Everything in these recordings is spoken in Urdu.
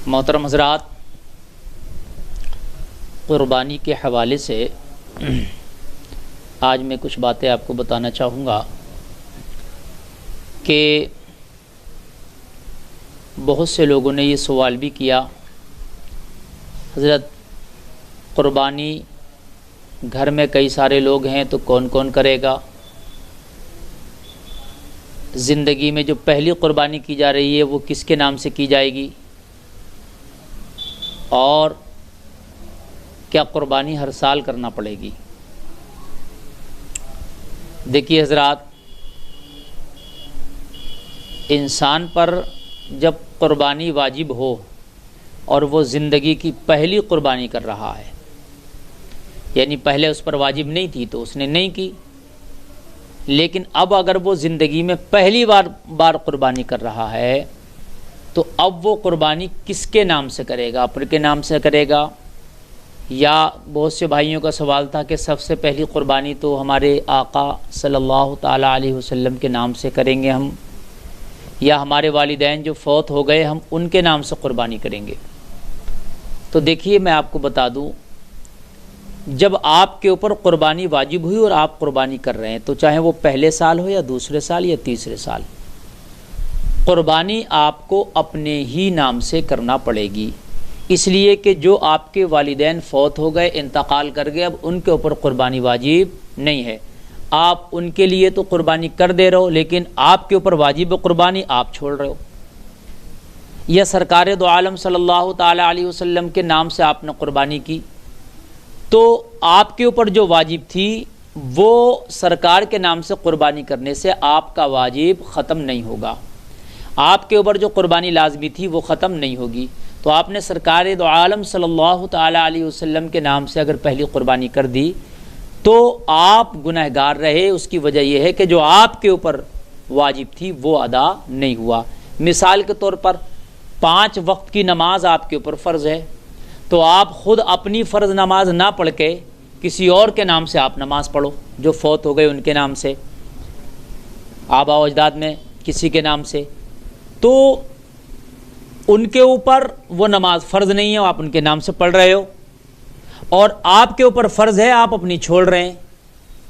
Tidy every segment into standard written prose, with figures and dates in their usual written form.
محترم حضرات، قربانی کے حوالے سے آج میں کچھ باتیں آپ کو بتانا چاہوں گا کہ بہت سے لوگوں نے یہ سوال بھی کیا، حضرت قربانی گھر میں کئی سارے لوگ ہیں تو کون کون کرے گا؟ زندگی میں جو پہلی قربانی کی جا رہی ہے وہ کس کے نام سے کی جائے گی؟ اور کیا قربانی ہر سال کرنا پڑے گی؟ دیکھیے حضرات، انسان پر جب قربانی واجب ہو اور وہ زندگی کی پہلی قربانی کر رہا ہے، یعنی پہلے اس پر واجب نہیں تھی تو اس نے نہیں کی، لیکن اب اگر وہ زندگی میں پہلی بار قربانی کر رہا ہے تو اب وہ قربانی کس کے نام سے کرے گا؟ اپنے کے نام سے کرے گا، یا بہت سے بھائیوں کا سوال تھا کہ سب سے پہلی قربانی تو ہمارے آقا صلی اللہ تعالیٰ علیہ وسلم کے نام سے کریں گے ہم، یا ہمارے والدین جو فوت ہو گئے ہم ان کے نام سے قربانی کریں گے؟ تو دیکھیے، میں آپ کو بتا دوں، جب آپ کے اوپر قربانی واجب ہوئی اور آپ قربانی کر رہے ہیں تو چاہے وہ پہلے سال ہو یا دوسرے سال یا تیسرے سال، قربانی آپ کو اپنے ہی نام سے کرنا پڑے گی، اس لیے کہ جو آپ کے والدین فوت ہو گئے، انتقال کر گئے، اب ان کے اوپر قربانی واجب نہیں ہے۔ آپ ان کے لیے تو قربانی کر دے رہے ہو، لیکن آپ کے اوپر واجب قربانی آپ چھوڑ رہے ہو، یا سرکار دو عالم صلی اللہ تعالی علیہ وسلم کے نام سے آپ نے قربانی کی تو آپ کے اوپر جو واجب تھی وہ سرکار کے نام سے قربانی کرنے سے آپ کا واجب ختم نہیں ہوگا، آپ کے اوپر جو قربانی لازمی تھی وہ ختم نہیں ہوگی۔ تو آپ نے سرکار دو عالم صلی اللہ تعالی علیہ وسلم کے نام سے اگر پہلی قربانی کر دی تو آپ گنہگار رہے، اس کی وجہ یہ ہے کہ جو آپ کے اوپر واجب تھی وہ ادا نہیں ہوا۔ مثال کے طور پر 5 وقت کی نماز آپ کے اوپر فرض ہے، تو آپ خود اپنی فرض نماز نہ پڑھ کے کسی اور کے نام سے آپ نماز پڑھو، جو فوت ہو گئے ان کے نام سے، آبا و اجداد میں کسی کے نام سے، تو ان کے اوپر وہ نماز فرض نہیں ہے، آپ ان کے نام سے پڑھ رہے ہو، اور آپ کے اوپر فرض ہے، آپ اپنی چھوڑ رہے ہیں۔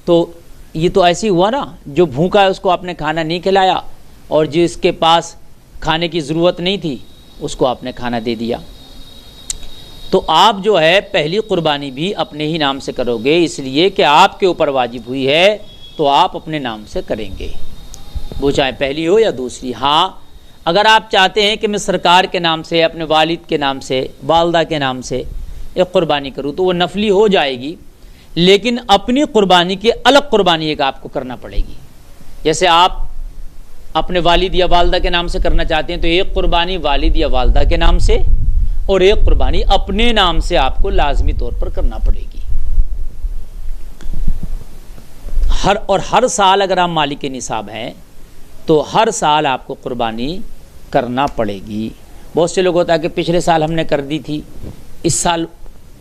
تو یہ تو ایسی ہوا نا، جو بھوکا ہے اس کو آپ نے کھانا نہیں کھلایا، اور جس کے پاس کھانے کی ضرورت نہیں تھی اس کو آپ نے کھانا دے دیا۔ تو آپ جو ہے پہلی قربانی بھی اپنے ہی نام سے کرو گے، اس لیے کہ آپ کے اوپر واجب ہوئی ہے تو آپ اپنے نام سے کریں گے، وہ چاہے پہلی ہو یا دوسری۔ ہاں، اگر آپ چاہتے ہیں کہ میں سرکار کے نام سے، اپنے والد کے نام سے، والدہ کے نام سے ایک قربانی کروں تو وہ نفلی ہو جائے گی، لیکن اپنی قربانی کی الگ قربانی ایک آپ کو کرنا پڑے گی۔ جیسے آپ اپنے والد یا والدہ کے نام سے کرنا چاہتے ہیں تو ایک قربانی والد یا والدہ کے نام سے اور ایک قربانی اپنے نام سے آپ کو لازمی طور پر کرنا پڑے گی۔ ہر سال اگر آپ مالک نصاب ہیں تو ہر سال آپ کو قربانی کرنا پڑے گی۔ بہت سے لوگ ہوتا ہے کہ پچھلے سال ہم نے کر دی تھی، اس سال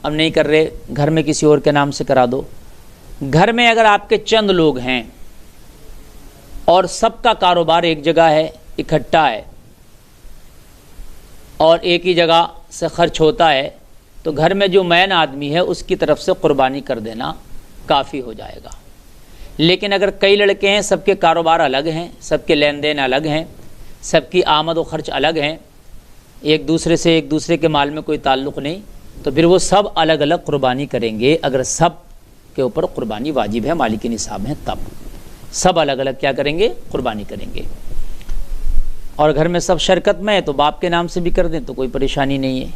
ہم نہیں کر رہے، گھر میں کسی اور کے نام سے کرا دو۔ گھر میں اگر آپ کے چند لوگ ہیں اور سب کا کاروبار ایک جگہ ہے، اکٹھا ہے، اور ایک ہی جگہ سے خرچ ہوتا ہے، تو گھر میں جو مین آدمی ہے اس کی طرف سے قربانی کر دینا کافی ہو جائے گا۔ لیکن اگر کئی لڑکے ہیں، سب کے کاروبار الگ ہیں، سب کے لین دین الگ ہیں، سب کی آمد و خرچ الگ ہیں، ایک دوسرے کے مال میں کوئی تعلق نہیں، تو پھر وہ سب الگ الگ قربانی کریں گے۔ اگر سب کے اوپر قربانی واجب ہے، مالک نصاب ہیں، تب سب الگ الگ کیا کریں گے؟ قربانی کریں گے۔ اور گھر میں سب شرکت میں ہے تو باپ کے نام سے بھی کر دیں تو کوئی پریشانی نہیں ہے،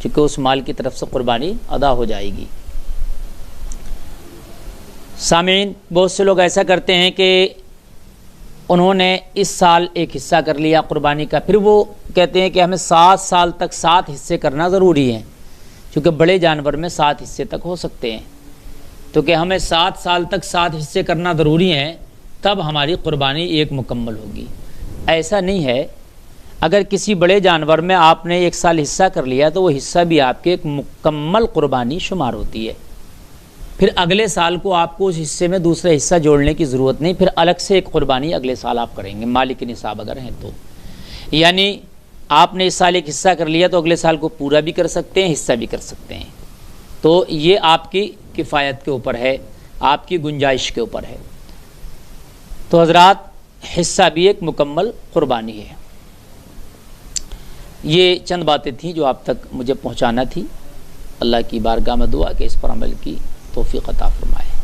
کیونکہ اس مال کی طرف سے قربانی ادا ہو جائے گی۔ سامعین، بہت سے لوگ ایسا کرتے ہیں کہ انہوں نے اس سال ایک حصہ کر لیا قربانی کا، پھر وہ کہتے ہیں کہ ہمیں 7 سال تک 7 حصے کرنا ضروری ہے، کیونکہ بڑے جانور میں 7 حصے تک ہو سکتے ہیں، تو کہ ہمیں 7 سال تک 7 حصے کرنا ضروری ہے، تب ہماری قربانی ایک مکمل ہوگی۔ ایسا نہیں ہے، اگر کسی بڑے جانور میں آپ نے 1 سال حصہ کر لیا تو وہ حصہ بھی آپ کے ایک مکمل قربانی شمار ہوتی ہے، پھر اگلے سال کو آپ کو اس حصے میں دوسرا حصہ جوڑنے کی ضرورت نہیں، پھر الگ سے ایک قربانی اگلے سال آپ کریں گے، مالک نصاب اگر ہیں تو۔ یعنی آپ نے اس سال ایک حصہ کر لیا تو اگلے سال کو پورا بھی کر سکتے ہیں، حصہ بھی کر سکتے ہیں. تو یہ آپ کی کفایت کے اوپر ہے، آپ کی گنجائش کے اوپر ہے. تو حضرات حصہ بھی ایک مکمل قربانی ہے. یہ چند باتیں تھیں جو آپ تک مجھے پہنچانا تھی. اللہ کی بارگاہ میں دعا کہ اس پر عمل کی توفیق عطا فرمائے.